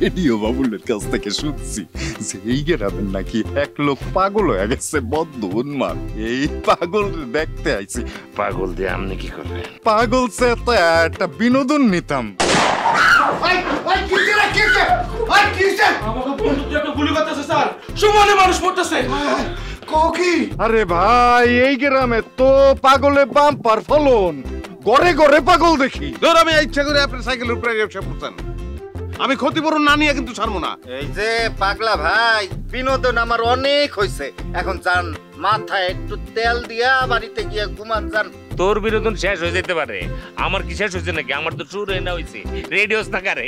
Radio বাবুলের কাছ থেকে শুনছি যে এই গ্রামের নাকি এক লোক পাগল হয়ে গেছে, বদ্ধ উন্মাদ। এই পাগল দেখতে আইছি। পাগল দিয়ে আপনি কি করবেন? পাগল সে তো একটা বিনোদন নিতাম। আরে ভাই, এই গ্রামে তো পাগলে বাম্পার ফলন, গড়ে গড়ে পাগল দেখি। ধর আমি ইচ্ছা করে আপনার সাইকেলের উপরে ব্যবসা করতেন, আমি ক্ষতিপূরণ না নিয়ে কিন্তু ছাড়বো না। এই যে পাগলা ভাই, বিনোদন আমার অনেক হয়েছে, এখন যান মাথায় একটু তেল দিয়া বাড়িতে গিয়ে ঘুমান যান। তোর বিনোদন শেষ হয়ে যেতে পারে, আমার কি শেষ হয়েছে নাকি? আমার তো শুরু না হয়েছে, রেডিওস না কারে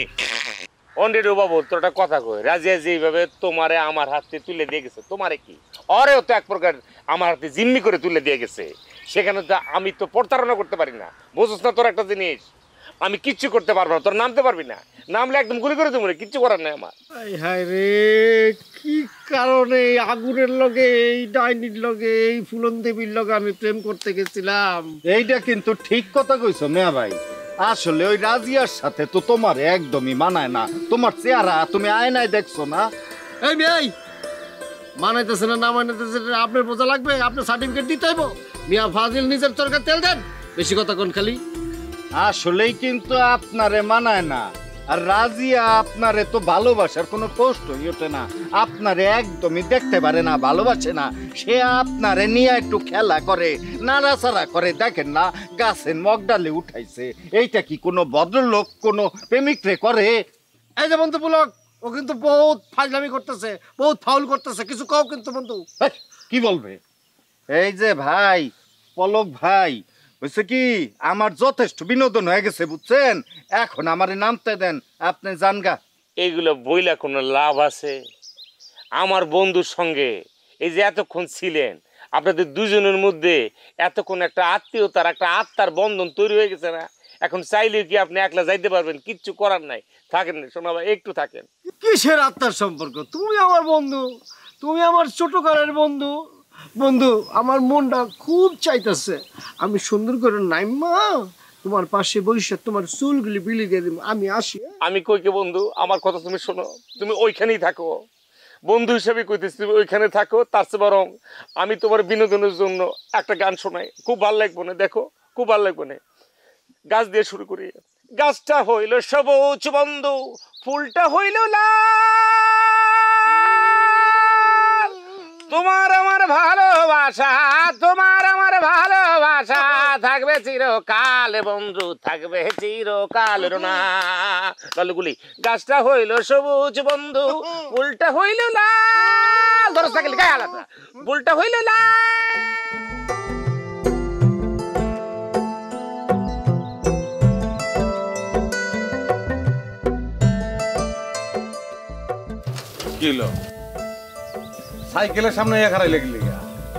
অন রেডিও বাবু। তোর একটা কথা কই, রাজিয়া যেভাবে তোমারে আমার হাতে তুলে দিয়ে গেছে, তোমারে কি অরেও তো এক প্রকার আমার হাতে জিম্মি করে তুলে দিয়ে গেছে, সেখানে তো আমি তো প্রতারণা করতে পারি না। বুঝছ না তোর একটা জিনিস, আমি কিচ্ছু করতে পারবো না, তোর নামতে পারবি না, নামলে একদম গুলি করে দেবো, কিচ্ছু করার নাই আমার। হায় রে, কি কারণে আগুনের লগে, এই ডাইনির লগে, এই ফুলন দেবীর লগে আমি প্রেম করতে গেছিলাম? এইটা কিন্তু ঠিক কথা কইছো মিয়া ভাই। আসলে ওই রাজিয়ার সাথে তো তোমার একদমই মানায় না। তোমার চেহারা তুমি আয়নায় দেখছো না? এই মেয়ে মানাইতেছে না মানাইতেছে আপনার বোঝা লাগবে, আপনার সার্টিফিকেট দিতে হইব। মিয়া ফাজিল নিজের চরকার তেল দেন, বেশি কথা কোন খালি। আসলেই কিন্তু আপনারে মানায় না। আর রাজিয়া আপনারে তো ভালোবাসার কোনো প্রশ্নই ওঠে না, আপনারে একদমই দেখতে পারে না, ভালোবাসে না। সে আপনারে নিয়ে একটু খেলা করে, নাড়াচাড়া করে, দেখেন না গাছের মগডালে উঠাইছে। এইটা কি কোনো ভদ্রলোক কোনো প্রেমিক রে করে? এই যে বন্ধু পুলক, ও কিন্তু বহুত ফাজলামি করতেছে, বহুত ফাউল করতেছে, কিছু কও কিন্তু বন্ধু। কি বলবে? এই যে ভাই পলক ভাই, বুঝছে কি, আমার যথেষ্ট বিনোদন হয়ে গেছে বুঝছেন, এখন আমারে নামতে দেন, আপনি জানগা। এইগুলো বইলা কোনো লাভ আছে? আমার বন্ধুর সঙ্গে এই যে এতক্ষণ ছিলেন, আপনাদের দুজনের মধ্যে এতক্ষণ একটা আত্মীয়তার, একটা আত্মার বন্ধন তৈরি হয়ে গেছে না? এখন চাইলে কি আপনি একলা যাইতে পারবেন? কিচ্ছু করার নাই, থাকেন শোনা ভাই, একটু থাকেন। কিসের আত্মার সম্পর্ক? তুমি আমার বন্ধু, তুমি আমার ছোটকালের বন্ধু। বন্ধু, আমার মনটা খুব চাইতেছে আমি সুন্দর করে নাইমা তোমার পাশে বসে তোমার চুলগুলি বিলিয়ে দিব। আমি আসি। আমি কইকে বন্ধু, আমার কথা তুমি শোনো, তুমি ওইখানেই থাকো, বন্ধু হিসেবে কইতেছি, তুমি ওইখানে থাকো। তার চেয়ে বরং আমি তোমার বিনোদনের জন্য একটা গান শোনাই, খুব ভালো লাগবে না, দেখো খুব ভালো লাগবে না। গাছ দিয়ে শুরু করি। গাছটা হইল সবুজ বন্ধু, ফুলটা হইল লাল, তোমার আমার ভালোবাসা, তোমার আমার ভালোবাসা থাকবে চিরকাল বন্ধু, থাকবে চিরকাল না। গলগুলি গাছটা হইল সবুজ বন্ধু, ফুলটা হইল লাল, ধরো থাকলে গায়ে আলাদা, ফুলটা হইল লাল। কিলো সাইকেলের সামনে এখানে লেগলি,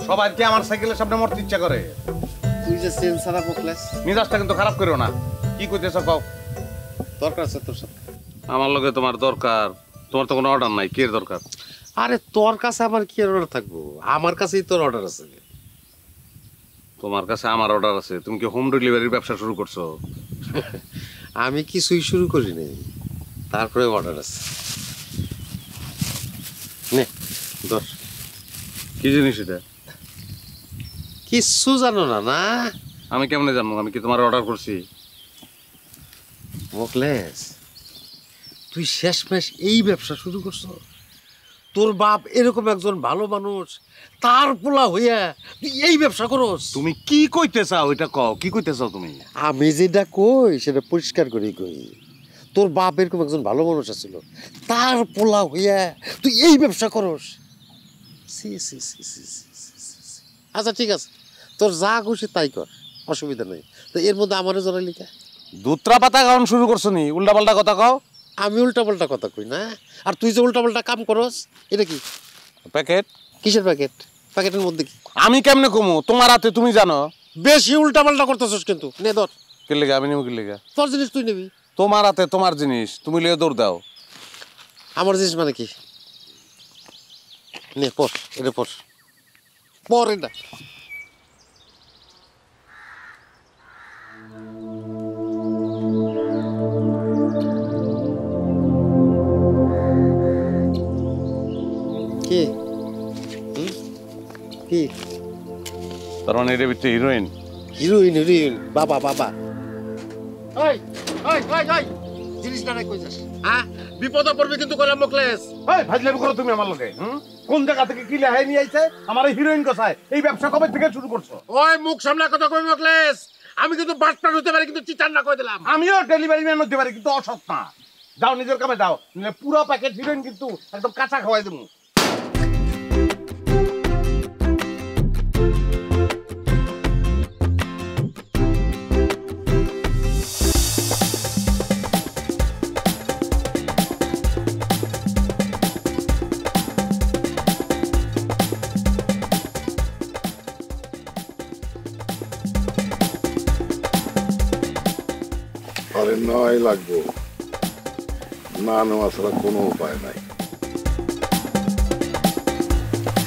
সবাই কি আমার সাইকেলের সামনে মরতে ইচ্ছা করে? তুই যে সেন্সারা বকলাস, মিজাজটা কিন্তু খারাপ করো না। কি কইতেছ কও? দরকার আছে তোর সাথে। আমার লগে তোমার দরকার? তোমার তো কোনো অর্ডার নাই, কি দরকার? আরে তোর কাছে আমার কি অর্ডার থাকবো? আমার কাছেই তোর অর্ডার আছে। তোমার কাছে আমার অর্ডার আছে? তুমি কি হোম ডেলিভারির ব্যবসা শুরু করছো? আমি কিছুই শুরু করি নাই, তারপরে অর্ডার আছে। নে ধর। কি জিনিস এটা? কিচ্ছু জানো না? না আমি কেমনে জানবো? আমি কি তোমার অর্ডার করছি? মোকলেস, তুই শেষমেশ এই ব্যবসা শুরু করছো? তোর বাপ এরকম একজন ভালো মানুষ, তার পোলা হইয়া তুই এই ব্যবসা করস? তুমি কি কইতে চাও এটা কও, কি কইতে চাও তুমি? আমি যেটা কই সেটা পরিষ্কার করে কই। তোর বাপ এরকম একজন ভালো মানুষ আছিল, তার পোলা হইয়া তুই এই ব্যবসা করস? আচ্ছা ঠিক আছে, তোর যা খুশি তাই কর, অসুবিধা নেই। তো এর মধ্যে আমারও জড়াইলি কে? দুত্রা পাতা খাওয়ান শুরু করছো নি? উল্টা পাল্টা কথা কও। আমি উল্টা পাল্টা কথা কই না, আর তুই যে উল্টা পাল্টা কাম করস। এটা কি প্যাকেট? কিসের প্যাকেট? প্যাকেটের মধ্যে কি? আমি কেমনে কমু? তোমার হাতে, তুমি জানো। বেশি উল্টা পাল্টা করতেছস কিন্তু। নে ধর। কি লেগে? আমি নেবো কি লেগে? তোর জিনিস তুই নিবি। তোমার হাতে তোমার জিনিস, তুমি লিয়ে দৌড় দাও। আমার জিনিস মানে কি? নে পর, এটা পর, পর এটা। কি তার মানে এর ভিতরে হিরোইন। হিরোইন হিরোইন বাবা বাবা ওই ওই ওই ওই জিনিসটা রে কই যাস হ্যাঁ বিপদে পড়বে কিন্তু কইলাম মুখলেস এই ভাজলেম করো তুমি আমার লগে কোন জায়গা থেকে কি লেহাই নিয়ে আইছে আমার এই হিরোইন কোথায় এই ব্যবসা কবে থেকে শুরু করছো ওই মুখ সামলা কথা কই মুখলেস আমি কিন্তু বাটপার হতে পারি কিন্তু চিটার না কই দিলাম আমিও ডেলিভারি ম্যান হতে পারি কিন্তু অসৎ না যাও নিজের কামে যাও নিলে পুরো প্যাকেট হিরোইন কিন্তু একদম কাঁচা খাওয়াই দেবো আরে নয় লাগবো না নেওয়া ছাড়া কোনো উপায় নাই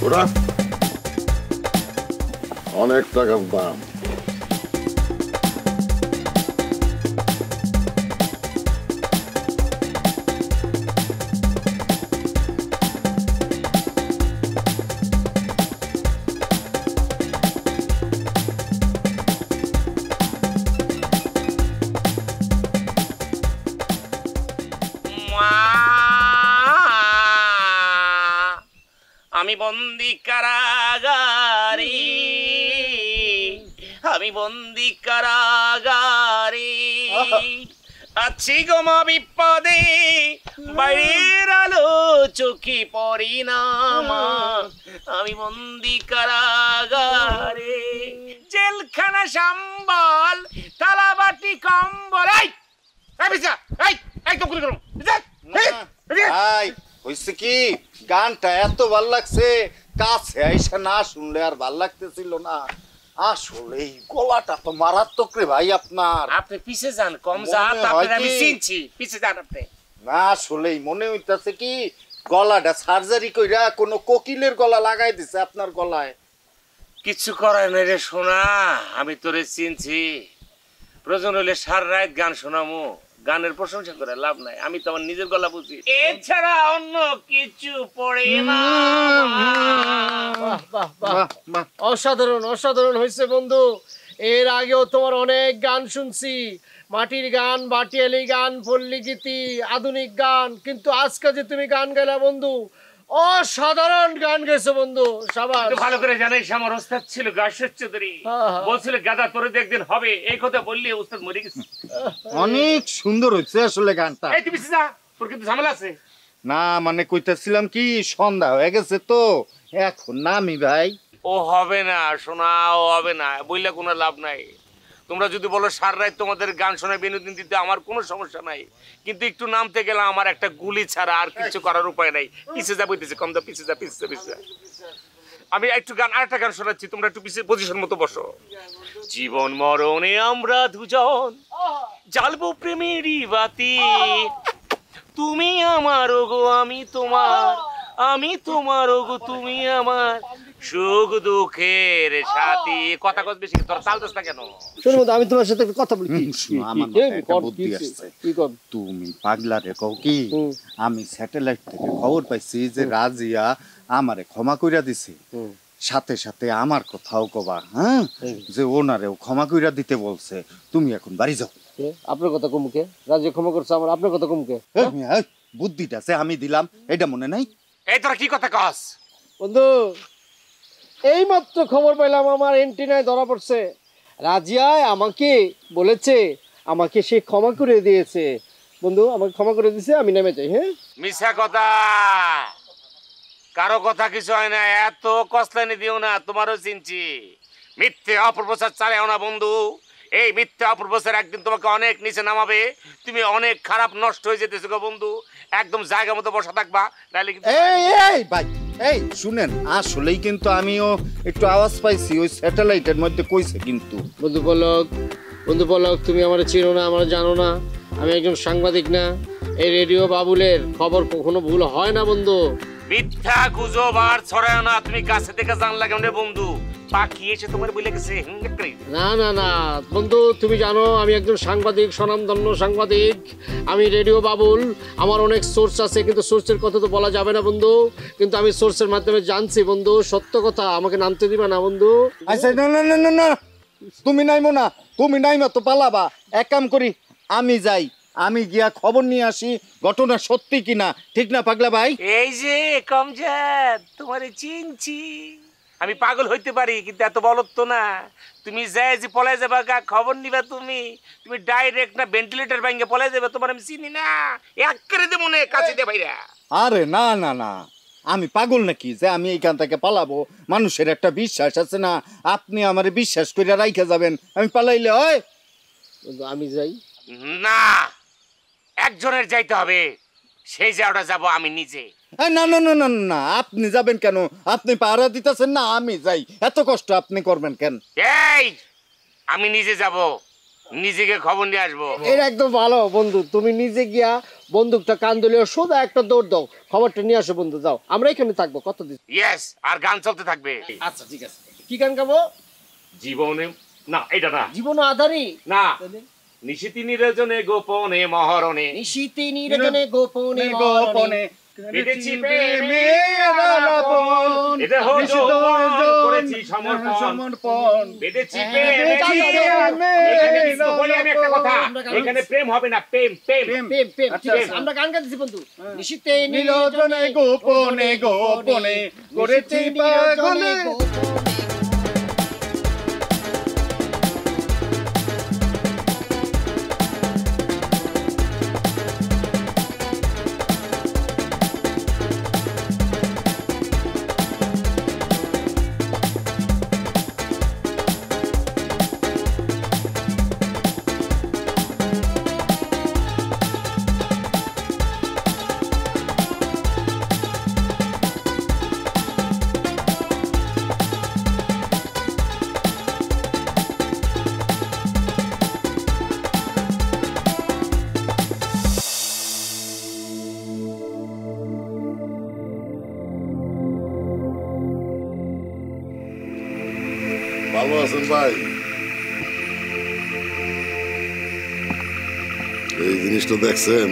ওরা অনেক টাকার দাম আমি বন্দি কারাগারে, আমি বন্দি কারাগারে আছি গো মা বিপদে, বাইরের আলো চোখে পড়ি না মা, আমি বন্দি কারাগারে জেলখানা সম্বল থালাবাটি কম্বল। একদম করে করুন ভাই হইছে কি গানটা এত ভাল লাগছে কাছে আইসা না শুনলে আর ভাল লাগতেছিল না আসলে এই গলাটা তো মারাত্মক রে ভাই আপনার আপনি পিছে যান কম জাত আপনি আমি চিনছি পিছে যান আপনি না আসলেই মনে হইতাছে কি গলাটা সার্জারি কইরা কোনো কোকিলের গলা লাগাই দিছে আপনার গলায় কিছু করার নাই রে সোনা আমি তোরে চিনছি প্রয়োজন হলে সারা রাত গান শোনামু গানের প্রশংসা করে লাভ নাই আমি তো আমার নিজের গলা বুঝি এছাড়া অন্য কিছু পড়ে না। অসাধারণ অসাধারণ হয়েছে বন্ধু এর আগেও তোমার অনেক গান শুনছি মাটির গান বাটিয়ালি গান পল্লী গীতি আধুনিক গান কিন্তু আজকে যে তুমি গান গাইলা বন্ধু অসাধারণ গান গেছো বন্ধু সাবাস ভালো করে জানাইস আমার ওস্তাদ ছিল গাশের চৌধুরী বলছিল গাদা তোরে একদিন হবে এই কথা বললি ওস্তাদ মরে গেছে অনেক সুন্দর হচ্ছে আসলে গানটা এই তুই যা তোর কিন্তু ঝামেলা আছে না মানে কইতাছিলাম কি সন্ধ্যা হয়ে গেছে তো এখন নামি ভাই ও হবে না শোনা ও হবে না বললে কোনো লাভ নাই তোমরা যদি বলো সারা রাত তোমাদের গান শোনায় বিনোদন দিতে আমার কোনো সমস্যা নাই কিন্তু একটু নামতে গেলে আমার একটা গুলি ছাড়া আর কিছু করার উপায় নাই পিছে যা বইতেছে কম দা পিছে যা পিছে পিছে আমি একটু গান আরেকটা গান শোনাচ্ছি তোমরা একটু পিছে পজিশন মতো বসো জীবন মরণে আমরা দুজন জ্বালবো প্রেমেরই বাতি তুমি আমার ওগো আমি তোমার ওগো তুমি আমার সুখ দুঃখের সাথী কথা কস বেশি তোর তাল দোস না কেন শোনো বন্ধু আমি তোমার সাথে একটা কথা বলি আমার একটা বুদ্ধি আসছে তুমি পাগলা রে কও কি আমি স্যাটেলাইট থেকে খবর পাইছি যে রাজিয়া আমারে ক্ষমা কইরা দিছে সাথে সাথে আমার কথাও কবা হ্যাঁ যে ওনারেও ক্ষমা কইরা দিতে বলছে তুমি এখন বাড়ি যাও আপনার কথা কমুকে রাজি ক্ষমা করছে আমার আপনার কথা কমুকে বুদ্ধিটা সে আমি দিলাম এটা মনে নাই এই তোরা কি কথা কস বন্ধু এই মাত্র খবর পেলাম আমার এন্টিনায় ধরা পড়ছে রাজিয়ায় আমাকে বলেছে আমাকে সে ক্ষমা করে দিয়েছে বন্ধু আমাকে ক্ষমা করে দিয়েছে আমি নেমে যাই হ্যাঁ মিছা কথা কারো কথা কিছু হয় না এত কসলানি দিও না তোমারও চিনছি মিথ্যে অপপ্রচার চালাও না বন্ধু এই মিথ্যে অপপ্রচার একদিন তোমাকে অনেক নিচে নামাবে তুমি অনেক খারাপ নষ্ট হয়ে যেতেছো গো বন্ধু একদম জায়গা মতো বসা থাকবা নাহলে কিন্তু এই ভাই এই শুনেন আসলেই কিন্তু আমিও একটু আওয়াজ পাইছি ওই স্যাটেলাইটের মধ্যে কইছে কিন্তু বন্ধু পলক তুমি আমার চিনো না আমার জানো না আমি একজন সাংবাদিক না এই রেডিও বাবুলের খবর কখনো ভুল হয় না বন্ধু মিথ্যা গুজব আর ছড়ায় না। তুমি কাছে থেকে জানলা কেমন বন্ধু? পাখি এসে তোমার বলে গেছে না না না বন্ধু, তুমি জানো আমি একজন সাংবাদিক, স্বনামধন্য সাংবাদিক। আমি রেডিও বাবুল, আমার অনেক সোর্স আছে, কিন্তু সোর্সের কথা তো বলা যাবে না বন্ধু। কিন্তু আমি সোর্সের মাধ্যমে জানছি বন্ধু, সত্য কথা, আমাকে নামতে দিবা না বন্ধু? আচ্ছা না না না না না, তুমি নাইমো না, তুমি নাইমা তো পালাবা। এক কাম করি, আমি যাই, আমি গিয়া খবর নিয়ে আসি ঘটনা সত্যি কিনা। ঠিক না পাগলা ভাই? এই যে কমজাদ, তোমারে চিনছি। আমি পাগল হইতে পারি কিন্তু এত বলত তো না। তুমি যাই যে পলাই যাবা গা, খবর নিবা তুমি। তুমি ডাইরেক্ট না ভেন্টিলেটর ভাঙ্গে পলাই যাবে, তোমার আমি চিনি না। এক করে দে মনে কাছে দে ভাইরা। আরে না না না, আমি পাগল নাকি যে আমি এইখান থেকে পালাবো? মানুষের একটা বিশ্বাস আছে না, আপনি আমারে বিশ্বাস করে রাইখা যাবেন, আমি পালাইলে হয়? বন্ধু আমি যাই। না, একজনের যাইতে হবে, সেই যাওয়াটা যাব আমি নিজে। না না না না না, আপনি যাবেন কেন? আপনি পাহারা দিতেছেন না, আমি যাই। এত কষ্ট আপনি করবেন কেন? এই আমি নিজে যাব, নিজেকে খবর নিয়ে আসবো। এটা একদম ভালো বন্ধু, তুমি নিজে গিয়া বন্দুকটা কান ধরলেও সোজা একটা দৌড় দাও, খবরটা নিয়ে আসো বন্ধু। যাও, আমরা এখানে থাকবো কতদিন। ইয়েস, আর গান চলতে থাকবে। আচ্ছা ঠিক আছে, কি গান গাবো? জীবনে না, এটা না, জীবন আধারি না, নিশিতি নিরজনে গোপনে মহরণে, নিশীতে নিরজনে গোপনে গোপনে পেটেছি প্রেমের আলাপন, এটা হলো করেছি সমর্পণ, পেটেছি প্রেমের আলাপন। বলি আমি একটা কথা, এখানে প্রেম হবে না, প্রেম প্রেম প্রেম প্রেম। ঠিক আছে, আমরা গান গাইতেছি বন্ধু। নিশীতে নিরজনে গোপনে গোপনে করেছি পাগলে। ভালো আছেন ভাই? এই জিনিসটা দেখছেন?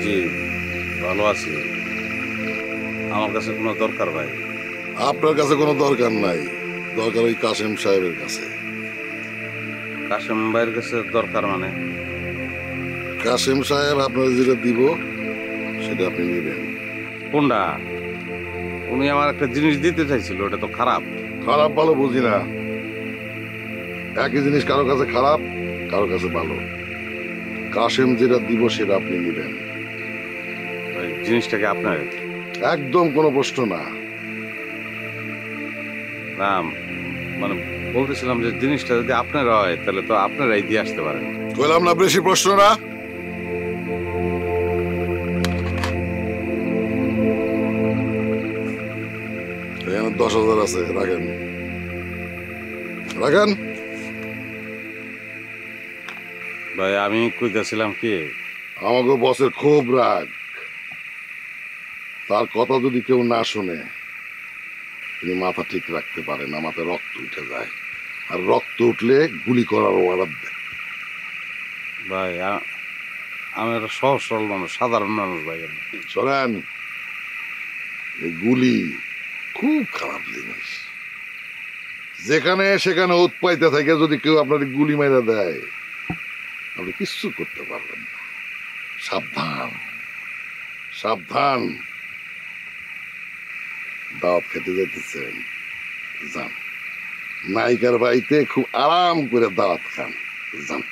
জি ভালো আছি। আমার কাছে কোনো দরকার ভাই? আপনার কাছে কোনো দরকার নাই, দরকার ওই কাশেম সাহেবের কাছে। কাশেম ভাইয়ের কাছে দরকার মানে? কাশেম সাহেব আপনার যেটা দিব সেটা আপনি নেবেন। কোনটা? উনি আমার একটা জিনিস দিতে চাইছিল, ওটা তো খারাপ। খারাপ ভালো বুঝি না, একই জিনিস কারো কাছে খারাপ কারো কাছে ভালো। কাশেম যেটা দিব সেটা আপনি নেবেন। ওই জিনিসটাকে আপনার? একদম কোনো প্রশ্ন না। না মানে বলতেছিলাম যে জিনিসটা যদি আপনার হয় তাহলে তো আপনারাই দিয়ে আসতে পারেন। বললাম না বেশি প্রশ্ন না। এখানে 10,000 আছে, রাখেন রাখেন। ভাই আমি কইতেছিলাম কি, আমাকে বসের খুব রাগ, তার কথা যদি কেউ না শুনে তিনি মাথা ঠিক রাখতে পারে না, মাথায় রক্ত উঠে যায়, আর রক্ত উঠলে গুলি করার অর্ডার দেয়। ভাই আমি একটা সহজ সরল মানুষ, সাধারণ মানুষ ভাই। শোনেন, এই গুলি খুব খারাপ জিনিস। যেখানে সেখানে উৎপাইতে থাকে যদি কেউ আপনার গুলি মেরে দেয় আপনি কিচ্ছু করতে পারবেন না। সাবধান সাবধান। দাওয়াত খেতে যেতেছেন, যান, নায়িকার বাড়িতে খুব আরাম করে দাওয়াত খান, যান।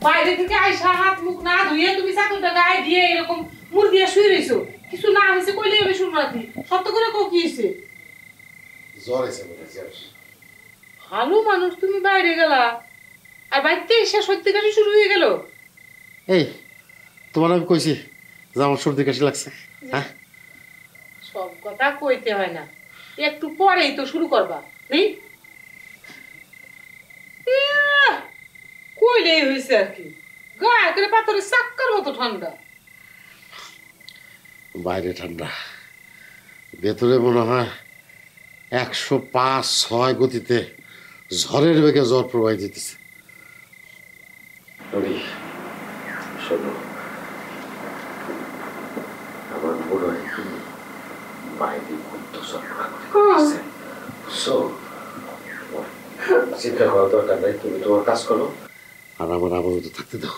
বাইরে থেকে আইসা হাত মুখ না ধুয়ে তুমি চাদরটা গায়ে দিয়ে এরকম মুড় দিয়ে শুয়ে রইছো, কিছু না হয়েছে কইলে আমি শুনবো না। সত্য করে কো কি হয়েছে? জ্বর এসে বলে জ্বর। ভালো মানুষ, তুমি বাইরে গেলা আর বাড়িতে এসে সত্যি কাশি শুরু হয়ে গেল। এই তোমার আমি কইছি যে আমার সর্দি কাশি লাগছে, হ্যাঁ? সব কথা কইতে হয় না, একটু পরেই তো শুরু করবা নেই? কইলেই হয়েছে আর কি, গায়ে করে পাথরের চাক্কার মতো ঠান্ডা। বাইরে ঠান্ডা, ভেতরে মনে হয় 105-6 গতিতে ঝড়ের বেগে জ্বর প্রবাহিত দিতেছে। শোনো, আমার মনে হয় কি বাইরে গুপ্তচর বুঝছো? চিন্তা করার দরকার নাই, তুমি তোমার কাজ করো আর আমার আপাতত থাকতে দাও।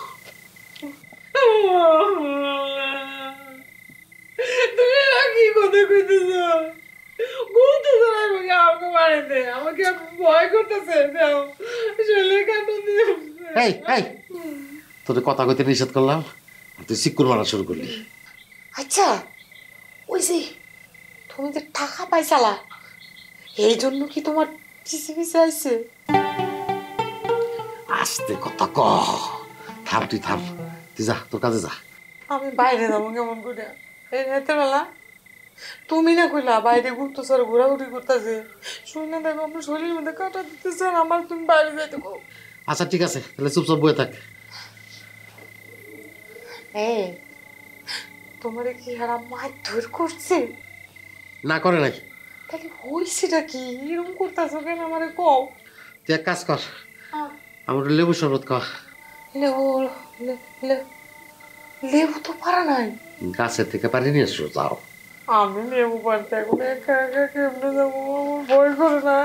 তুমি কি কথা কইতেছ? আমাকে মারে দে, আমাকে ভয় করতেছে। এই এই তোর কথা কইতে নিষেধ করলাম আর তুই চিকুর মারা শুরু করলি। আচ্ছা, ওই যে তুমি যে টাকা পাইছালা, এই জন্য কি তোমার পিছে পিছে আইছে? আস্তে কথা ক, থাম তুই থাম, তুই যা তোর কাজে যা। আমি বাইরে যাবো কেমন করে এই রাতের বেলা? তুমি না কইলা বাইরে গুপ্তচর ঘোরাঘুরি করতেছে, শুনে দেখো আমার শরীরের মধ্যে কাটা দিতেছে আর আমার তুমি বাইরে যাইতে কও। আচ্ছা ঠিক আছে, তাহলে চুপচাপ বয়ে থাক। তোমারে কি হারা মারধর করছে? না করে নাই। তাহলে হইছেটা কি? এরকম করতেছো কেন আমারে কও? তুই এক কাজ কর, আমার লেবু শরবত খাওয়া। লেবু লেবু তো পারা নাই, গাছের থেকে পারি নিয়ে এসো, যাও। আমি লেবু পারতে এখন একা একা কেমনে যাবো? আমার ভয় করে না।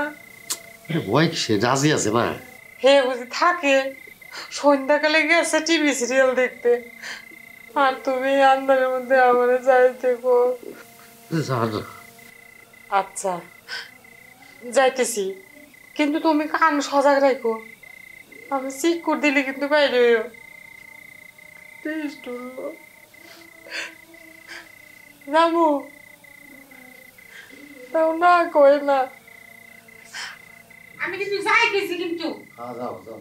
ভয় সে রাজি আছে না? হে বুঝি থাকে, সন্ধ্যাকালে গেছে টিভি সিরিয়াল দেখতে, আর তুমি আন্ধারের মধ্যে আমার যাইতে গো। আচ্ছা যাইতেছি, কিন্তু তুমি কান সজাগ রাখো, আমি চিক করে দিলে কিন্তু বাইরে হইও। যাবো তাও না কই না, আমি কিন্তু যাইতেছি কিন্তু। যাও যাও।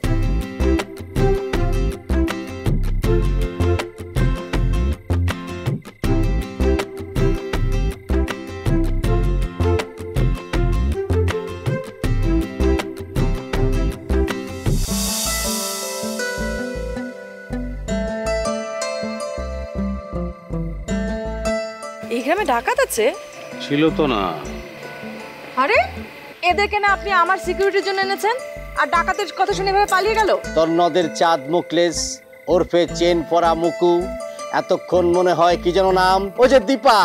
এই গ্রামে ডাকাত আছে? ছিল তো না। আরে এদেরকে না আপনি আমার সিকিউরিটির জন্য এনেছেন, আর ডাকাতের কথা শুনে এভাবে পালিয়ে গেল? তন্নদের চাঁদ মুকলেস ওরফে চেন পরা মুকু, এতক্ষণ মনে হয় কি যেন নাম, ওই যে দীপা,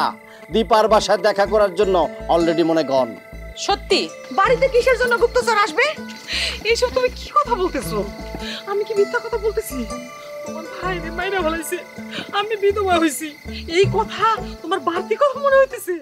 দীপার বাসায় দেখা করার জন্য অলরেডি মনে গন। সত্যি? বাড়িতে কিসের জন্য গুপ্তচর আসবে? এইসব তুমি কি কথা বলতেছো? আমি কি মিথ্যা কথা বলতেছি? তোমার ভাই রে মাইরা ফেলাইছে, আমি বিধবা হইছি, এই কথা তোমার বাড়তি কথা মনে হইতেছে?